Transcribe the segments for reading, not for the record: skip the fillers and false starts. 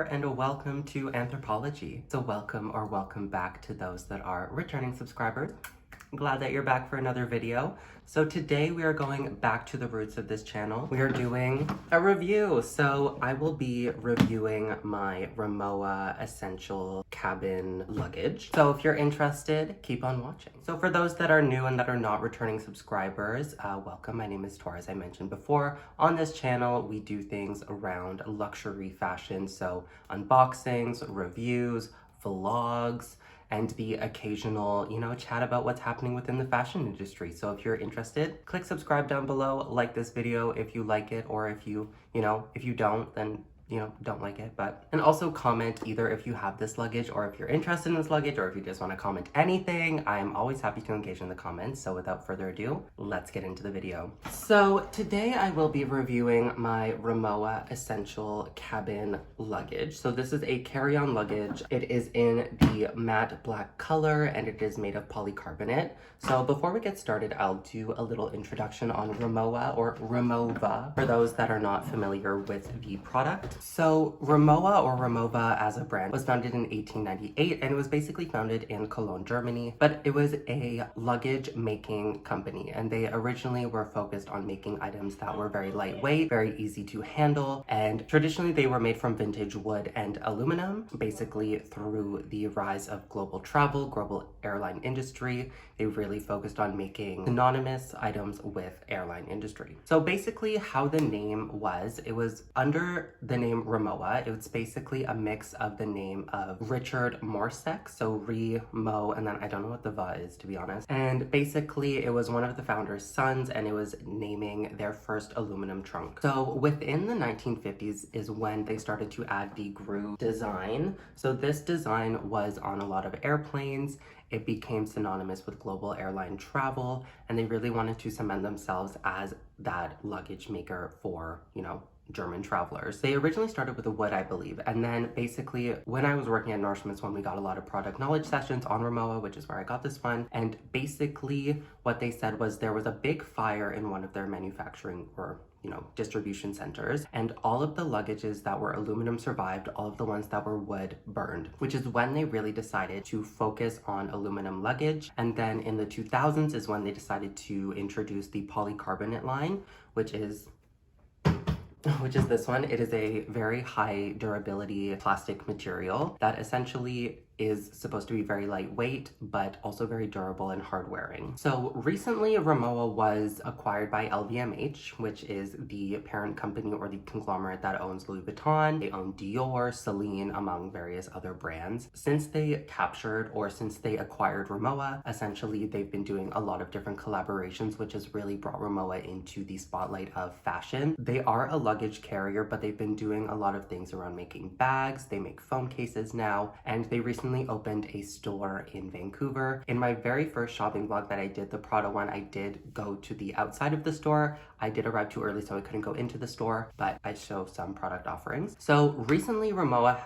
and welcome to Anthropology. So welcome or welcome back to those that are returning subscribers. I'm glad that you're back for another video. So today we are going back to the roots of this channel. We are doing a review. So I will be reviewing my Rimowa Essential Cabin Luggage. So if you're interested, keep on watching. So for those that are new and that are not returning subscribers, welcome. My name is Thor, as I mentioned before. On this channel, we do things around luxury fashion. So unboxings, reviews, vlogs, and the occasional, chat about what's happening within the fashion industry. So if you're interested, click subscribe down below, like this video if you like it, or if you don't, then don't like it, and also comment either if you have this luggage or if you're interested in this luggage or if you just want to comment anything. I'm always happy to engage in the comments. So without further ado, let's get into the video. So today I will be reviewing my Rimowa Essential Cabin Luggage. So this is a carry-on luggage. It is in the matte black color and it is made of polycarbonate. So before we get started, I'll do a little introduction on Rimowa or Rimowa for those that are not familiar with the product. So Rimowa or Rimowa as a brand was founded in 1898 and it was basically founded in Cologne, Germany, but it was a luggage making company and they originally were focused on making items that were very lightweight, very easy to handle, and traditionally they were made from vintage wood and aluminum. Basically through the rise of global travel, global airline industry, they really focused on making synonymous items with airline industry. So basically how the name was, it was under the name Rimowa. It was basically a mix of the name of Richard Morsek, so Remo, and then I don't know what the va is, to be honest. And basically it was one of the founder's sons and it was naming their first aluminum trunk. So within the 1950s is when they started to add the groove design. So this design was on a lot of airplanes. It became synonymous with global airline travel, and they really wanted to cement themselves as that luggage maker for, German travelers. They originally started with the wood, I believe, and then basically when I was working at Nordstrom's, when we got a lot of product knowledge sessions on Rimowa, which is where I got this one, and basically what they said was there was a big fire in one of their manufacturing or distribution centers, and all of the luggages that were aluminum survived, all of the ones that were wood burned, which is when they really decided to focus on aluminum luggage. And then in the 2000s is when they decided to introduce the polycarbonate line, which is this one. It is a very high durability plastic material that essentially is supposed to be very lightweight, but also very durable and hard wearing. So recently Rimowa was acquired by LVMH, which is the parent company or the conglomerate that owns Louis Vuitton. They own Dior, Celine, among various other brands. Since they acquired Rimowa, essentially they've been doing a lot of different collaborations, which has really brought Rimowa into the spotlight of fashion. They are a luggage carrier, but they've been doing a lot of things around making bags. They make phone cases now, and they recently opened a store in Vancouver. In my very first shopping vlog that I did, the Prada one, I did go to the outside of the store. I did arrive too early, so I couldn't go into the store, but I show some product offerings. So recently Rimowa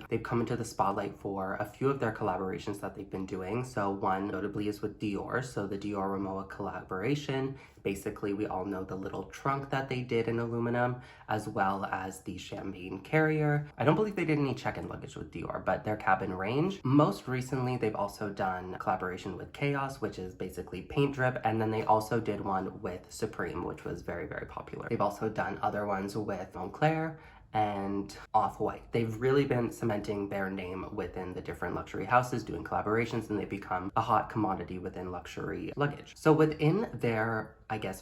they've come into the spotlight for a few of their collaborations that they've been doing. So one notably is with Dior. So the Dior Rimowa collaboration, basically we all know the little trunk that they did in aluminum, as well as the champagne carrier. I don't believe they did any check-in luggage with Dior, but their cabin range. Most recently, they've also done a collaboration with Chaos, which is basically paint drip, and then they also did one with Supreme, which was very, very popular. They've also done other ones with Moncler and Off-White. They've really been cementing their name within the different luxury houses, doing collaborations, and they've become a hot commodity within luxury luggage. So within their,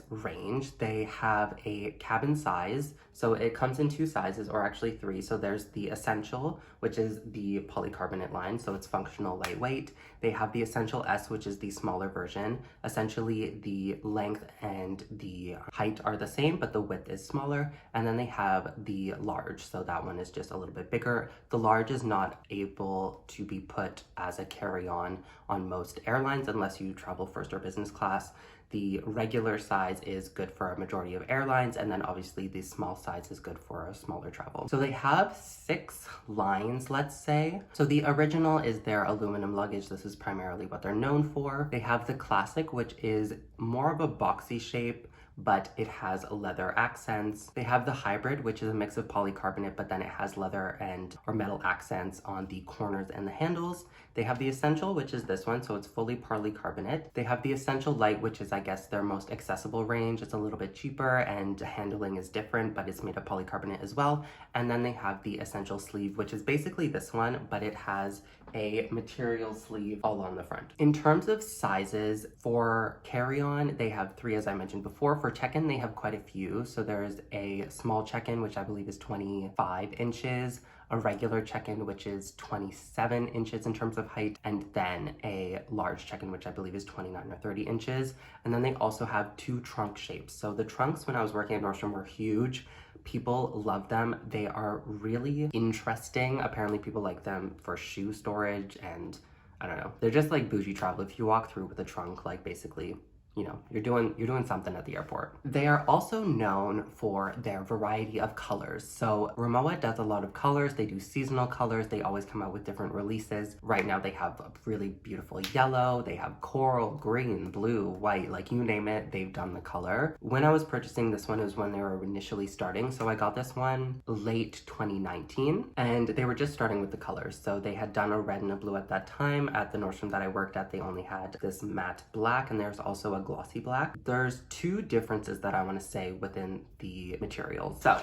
range, they have a cabin size. So it comes in two sizes, or actually three. So there's the Essential, which is the polycarbonate line, so it's functional, lightweight. They have the Essential S, which is the smaller version. Essentially, the length and the height are the same, but the width is smaller. And then they have the large, so that one is just a little bit bigger. The large is not able to be put as a carry-on on most airlines unless you travel first or business class. The regular size is good for a majority of airlines, and then obviously the small size is good for a smaller travel. So they have 6 lines, let's say. So the original is their aluminum luggage. This is primarily what they're known for. They have the classic, which is more of a boxy shape, but it has leather accents. They have the hybrid, which is a mix of polycarbonate, but then it has leather or metal accents on the corners and the handles. They have the Essential, which is this one, so it's fully polycarbonate. They have the Essential Light, which is, I guess, their most accessible range. It's a little bit cheaper and the handling is different, but it's made of polycarbonate as well. And then they have the Essential Sleeve, which is basically this one, but it has a material sleeve all on the front. In terms of sizes, for carry-on, they have 3, as I mentioned before. For check-in, they have quite a few. So there's a small check-in, which I believe is 25 inches, a regular check-in, which is 27 inches in terms of height, and then a large check-in, which I believe is 29 or 30 inches. And then they also have 2 trunk shapes. So the trunks, when I was working at Nordstrom, were huge. People love them. They are really interesting. Apparently people like them for shoe storage, and I don't know. They're just like bougie travel. If you walk through with a trunk, like basically, you know, you're doing something at the airport. They are also known for their variety of colors. So Rimowa does a lot of colors. They do seasonal colors. They always come out with different releases. Right now they have a really beautiful yellow. They have coral, green, blue, white, like you name it, they've done the color. When I was purchasing this one, it was when they were initially starting. So I got this one late 2019 and they were just starting with the colors. So they had done a red and a blue at that time. At the Nordstrom that I worked at, they only had this matte black, and there's also a glossy black. There's 2 differences that I want to say within the materials. So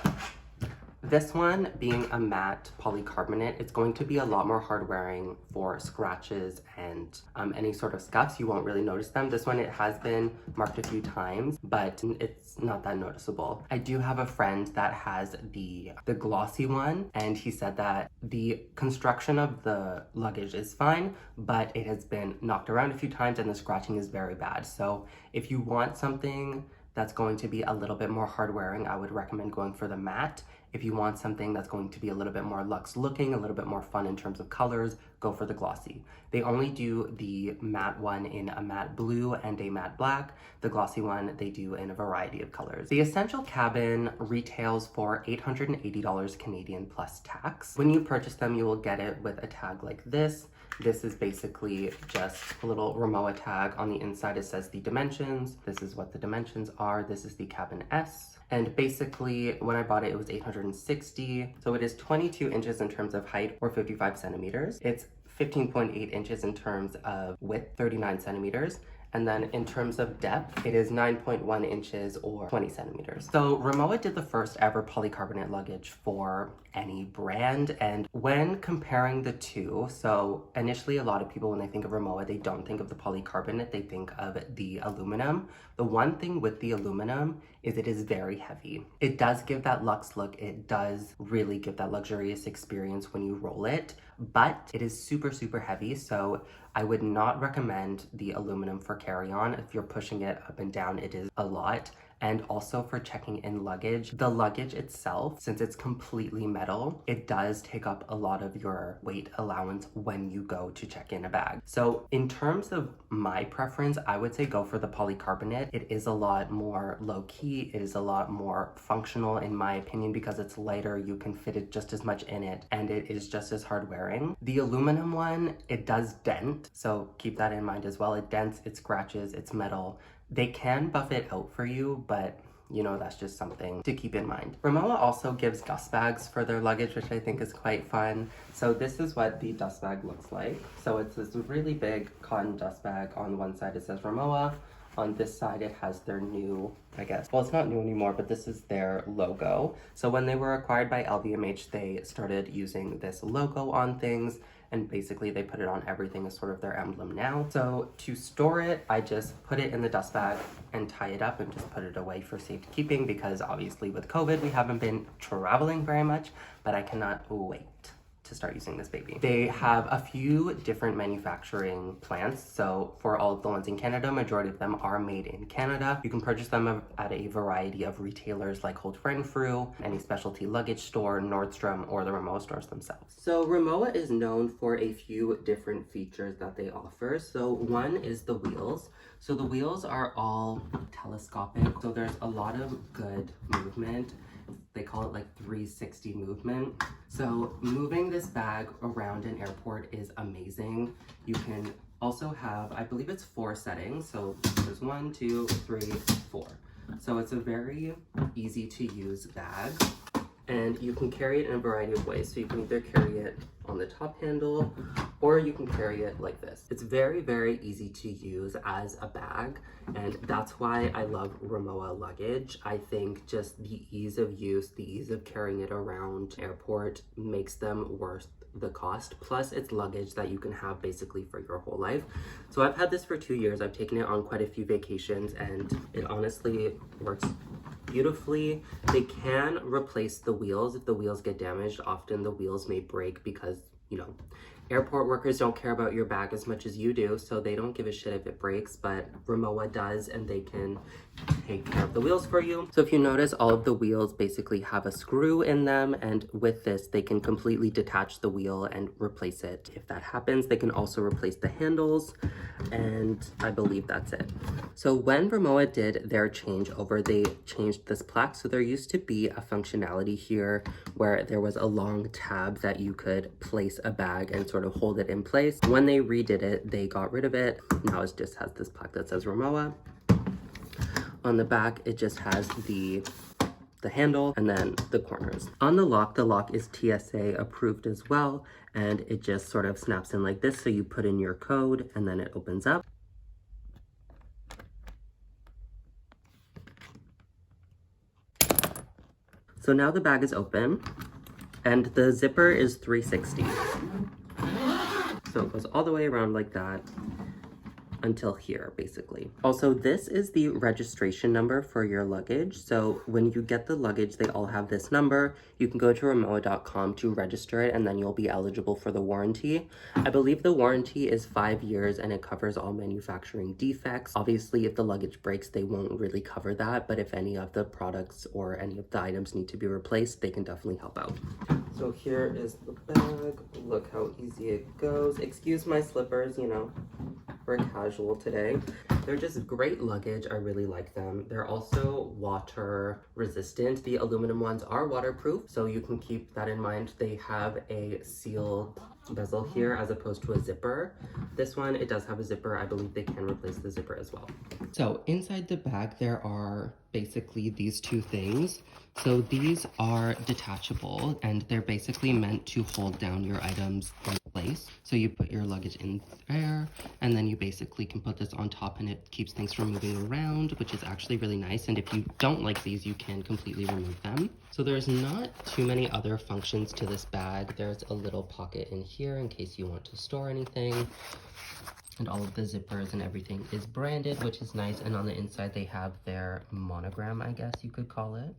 this one being a matte polycarbonate, it's going to be a lot more hard wearing for scratches and any sort of scuffs. You won't really notice them. This one, it has been marked a few times, but it's not that noticeable. I do have a friend that has the glossy one, and he said that the construction of the luggage is fine, but it has been knocked around a few times and the scratching is very bad. So if you want something that's going to be a little bit more hard wearing, I would recommend going for the matte. If you want something that's going to be a little bit more luxe looking, a little bit more fun in terms of colors, go for the glossy. They only do the matte one in a matte blue and a matte black. The glossy one they do in a variety of colors. The Essential Cabin retails for $880 Canadian plus tax. When you purchase them, you will get it with a tag like this. This is basically just a little Rimowa tag. On the inside, it says the dimensions. This is what the dimensions are. This is the Cabin S. And basically, when I bought it, it was 860. So it is 22 inches in terms of height, or 55 centimeters. It's 15.8 inches in terms of width, 39 centimeters. And then in terms of depth, it is 9.1 inches or 20 centimeters. So Rimowa did the first ever polycarbonate luggage for any brand. And when comparing the two, so initially a lot of people, when they think of Rimowa, they don't think of the polycarbonate, they think of the aluminum. The one thing with the aluminum is it is very heavy. It does give that luxe look. It does really give that luxurious experience when you roll it, but it is super, super heavy. So I would not recommend the aluminum for carry-on. If you're pushing it up and down, it is a lot. And also for checking in luggage, the luggage itself, since it's completely metal, it does take up a lot of your weight allowance when you go to check in a bag. So in terms of my preference, I would say go for the polycarbonate. It is a lot more low-key. It is a lot more functional in my opinion because it's lighter. You can fit it just as much in it and it is just as hard wearing. The aluminum one, it does dent. So keep that in mind as well. It dents, it scratches, it's metal. They can buff it out for you, but you know, that's just something to keep in mind. Rimowa also gives dust bags for their luggage, which I think is quite fun. So this is what the dust bag looks like. So it's this really big cotton dust bag. On one side it says Rimowa. On this side it has their new, I guess, well, it's not new anymore, but this is their logo. So when they were acquired by LVMH, they started using this logo on things, and basically they put it on everything as sort of their emblem now. So to store it, I just put it in the dust bag and tie it up and just put it away for safekeeping because obviously with COVID, we haven't been traveling very much, but I cannot wait to start using this baby. They have a few different manufacturing plants. So for all of the ones in Canada, majority of them are made in Canada. You can purchase them at a variety of retailers like Holt Renfrew, any specialty luggage store, Nordstrom, or the Rimowa stores themselves. So Rimowa is known for a few different features that they offer. So one is the wheels. So the wheels are all telescopic. So there's a lot of good movement. They call it like 360 movement. So moving this bag around an airport is amazing. You can also have, I believe it's 4 settings. So there's 1, 2, 3, 4. So it's a very easy to use bag, and you can carry it in a variety of ways. So you can either carry it on the top handle, or you can carry it like this. It's very, very easy to use as a bag, and that's why I love Rimowa Luggage. I think just the ease of use, the ease of carrying it around airport makes them worth the cost. Plus it's luggage that you can have basically for your whole life. So I've had this for 2 years. I've taken it on quite a few vacations, and it honestly works beautifully. They can replace the wheels if the wheels get damaged. Often the wheels may break because, you know, airport workers don't care about your bag as much as you do, so they don't give a shit if it breaks, but Rimowa does, and they can take care of the wheels for you. So if you notice, all of the wheels basically have a screw in them, and with this they can completely detach the wheel and replace it. If that happens, they can also replace the handles, and I believe that's it. So when Rimowa did their changeover, they changed this plaque. So there used to be a functionality here where there was a long tab that you could place a bag and sort of hold it in place. When they redid it, they got rid of it. Now it just has this plaque that says Rimowa. On the back, it just has the handle and then the corners. On the lock is TSA approved as well, and it just sort of snaps in like this. So you put in your code and then it opens up. So now the bag is open, and the zipper is 360. So it goes all the way around like that until here, basically. Also, this is the registration number for your luggage. So when you get the luggage, they all have this number. You can go to Rimowa.com to register it, and then you'll be eligible for the warranty. I believe the warranty is 5 years, and it covers all manufacturing defects. Obviously, if the luggage breaks, they won't really cover that, but if any of the products or any of the items need to be replaced, they can definitely help out. So here is the bag. Look how easy it goes. Excuse my slippers, you know, we're casual today. They're just great luggage. I really like them. They're also water resistant. The aluminum ones are waterproof, so you can keep that in mind. They have a sealed bezel here as opposed to a zipper. This one, it does have a zipper. I believe they can replace the zipper as well. So inside the bag, there are basically these two things. So these are detachable, and they're basically meant to hold down your items in place. So you put your luggage in there, and then you basically can put this on top, and it keeps things from moving around, which is actually really nice. And if you don't like these, you can completely remove them. So there's not too many other functions to this bag. There's a little pocket in here in case you want to store anything. And all of the zippers and everything is branded, which is nice. And on the inside, they have their monogram, I guess you could call it.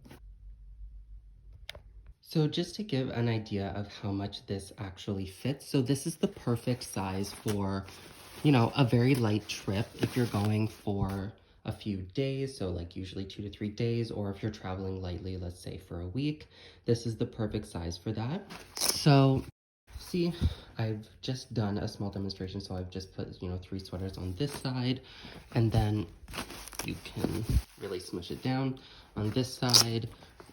So just to give an idea of how much this actually fits, so this is the perfect size for, you know, a very light trip if you're going for a few days, so like usually 2 to 3 days, or if you're traveling lightly, let's say for a week, this is the perfect size for that. So see, I've just done a small demonstration, so I've just put, you know, 3 sweaters on this side, and then you can really smush it down on this side.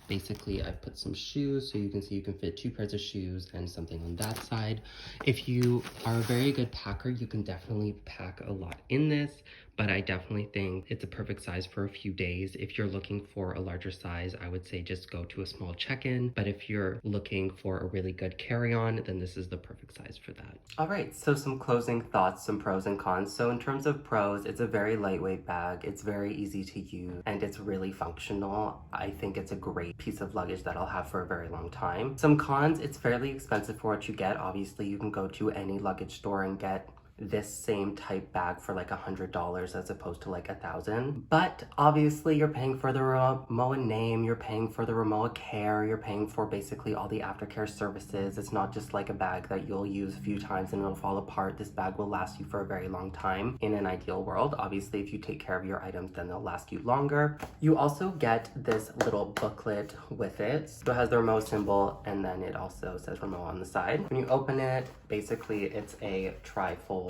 Basically, I've put some shoes, so you can see you can fit 2 pairs of shoes and something on that side. If you are a very good packer, you can definitely pack a lot in this, but I definitely think it's a perfect size for a few days. If you're looking for a larger size, I would say just go to a small check-in, but if you're looking for a really good carry-on, then this is the perfect size for that. All right, so some closing thoughts, some pros and cons. So in terms of pros, it's a very lightweight bag, it's very easy to use, and it's really functional. I think it's a great piece of luggage that I'll have for a very long time. Some cons, it's fairly expensive for what you get. Obviously, you can go to any luggage store and get this same type bag for like $100 as opposed to like $1,000. But obviously you're paying for the Rimowa name, you're paying for the Rimowa care, you're paying for basically all the aftercare services. It's not just like a bag that you'll use a few times and it'll fall apart. This bag will last you for a very long time in an ideal world. Obviously, if you take care of your items, then they'll last you longer. You also get this little booklet with it. So it has the Rimowa symbol, and then it also says Rimowa on the side. When you open it, basically it's a trifold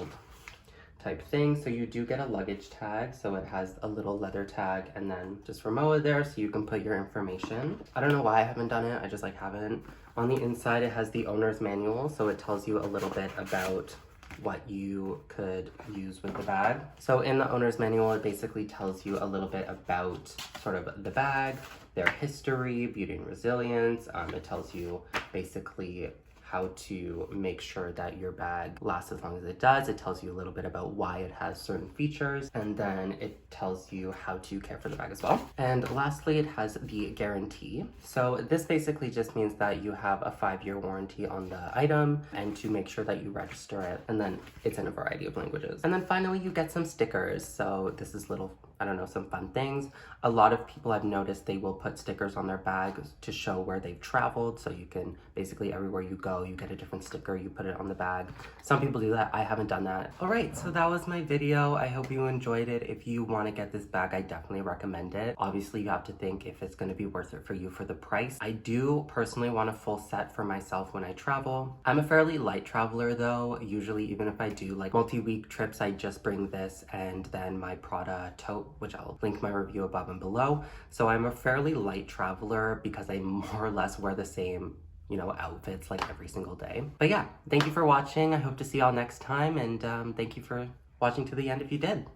type thing. So you do get a luggage tag, so it has a little leather tag and then just Rimowa there, so you can put your information. I don't know why I haven't done it, I just like haven't. On the inside it has the owner's manual, so it tells you a little bit about what you could use with the bag. So in the owner's manual, it basically tells you a little bit about sort of the bag, their history, beauty and resilience. It tells you basically how to make sure that your bag lasts as long as it does. It tells you a little bit about why it has certain features, and then it tells you how to care for the bag as well. And lastly, it has the guarantee. So this basically just means that you have a 5-year warranty on the item, and to make sure that you register it, and then it's in a variety of languages. And then finally, you get some stickers. So this is little, I don't know, some fun things. A lot of people I've noticed, they will put stickers on their bags to show where they've traveled. So you can basically, everywhere you go, you get a different sticker, you put it on the bag. Some people do that. I haven't done that. All right, so that was my video. I hope you enjoyed it. If you want to get this bag, I definitely recommend it. Obviously, you have to think if it's going to be worth it for you for the price. I do personally want a full set for myself when I travel. I'm a fairly light traveler though. Usually, even if I do like multi-week trips, I just bring this and then my Prada tote, which I'll link my review above and below. So I'm a fairly light traveler because I more or less wear the same, you know, outfits like every single day. But yeah, thank you for watching. I hope to see y'all next time, and thank you for watching to the end if you did.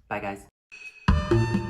Bye guys.